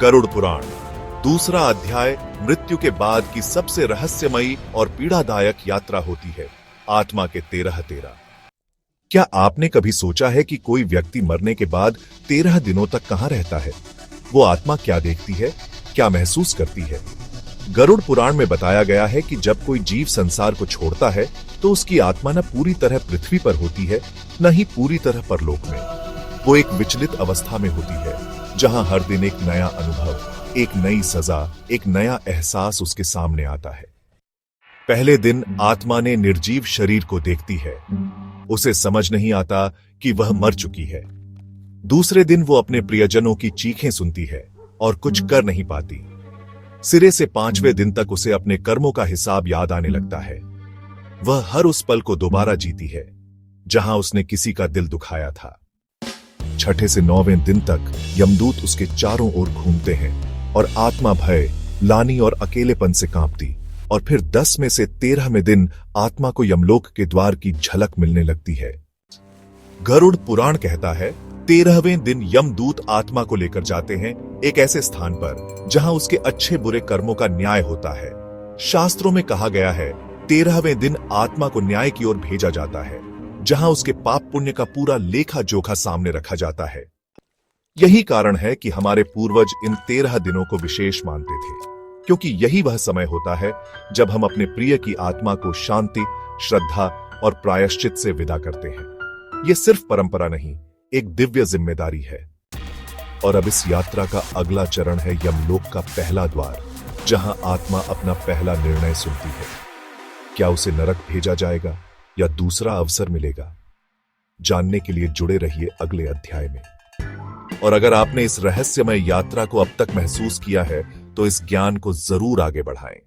गरुड़ पुराण दूसरा अध्याय। मृत्यु के बाद की सबसे रहस्यमयी और पीड़ादायक यात्रा होती है आत्मा के 13 क्या आपने कभी सोचा है कि कोई व्यक्ति मरने के बाद 13 दिनों तक कहां रहता है? वो आत्मा क्या देखती है, क्या महसूस करती है? गरुड़ पुराण में बताया गया है कि जब कोई जीव संसार को छोड़ता है तो उसकी आत्मा न पूरी तरह पृथ्वी पर होती है, न ही पूरी तरह परलोक में। वो एक विचलित अवस्था में होती है जहां हर दिन एक नया अनुभव, एक नई सजा, एक नया एहसास उसके सामने आता है। पहले दिन आत्मा ने निर्जीव शरीर को देखती है। उसे समझ नहीं आता कि वह मर चुकी है। दूसरे दिन वो अपने प्रियजनों की चीखें सुनती है और कुछ कर नहीं पाती। सिरे से 5वें दिन तक उसे अपने कर्मों का हिसाब याद आने लगता है। वह हर उस पल को दोबारा जीती है जहां उसने किसी का दिल दुखाया था। 6ठे से 9वें दिन तक यमदूत उसके चारों ओर घूमते हैं और आत्मा भय, लानी और अकेलेपन से कांपती। और फिर 10 में से 13वें दिन आत्मा को यमलोक के द्वार की झलक मिलने लगती है। गरुड़ पुराण कहता है 13वें दिन यमदूत आत्मा को लेकर जाते हैं एक ऐसे स्थान पर जहां उसके अच्छे बुरे कर्मों का न्याय होता है। शास्त्रों में कहा गया है 13वें दिन आत्मा को न्याय की ओर भेजा जाता है जहां उसके पाप पुण्य का पूरा लेखा जोखा सामने रखा जाता है। यही कारण है कि हमारे पूर्वज इन 13 दिनों को विशेष मानते थे, क्योंकि यही वह समय होता है जब हम अपने प्रिय की आत्मा को शांति, श्रद्धा और प्रायश्चित से विदा करते हैं। यह सिर्फ परंपरा नहीं, एक दिव्य जिम्मेदारी है। और अब इस यात्रा का अगला चरण है यमलोक का पहला द्वार, जहां आत्मा अपना पहला निर्णय सुनती है। क्या उसे नरक भेजा जाएगा या दूसरा अवसर मिलेगा? जानने के लिए जुड़े रहिए अगले अध्याय में। और अगर आपने इस रहस्यमय यात्रा को अब तक महसूस किया है तो इस ज्ञान को जरूर आगे बढ़ाएं।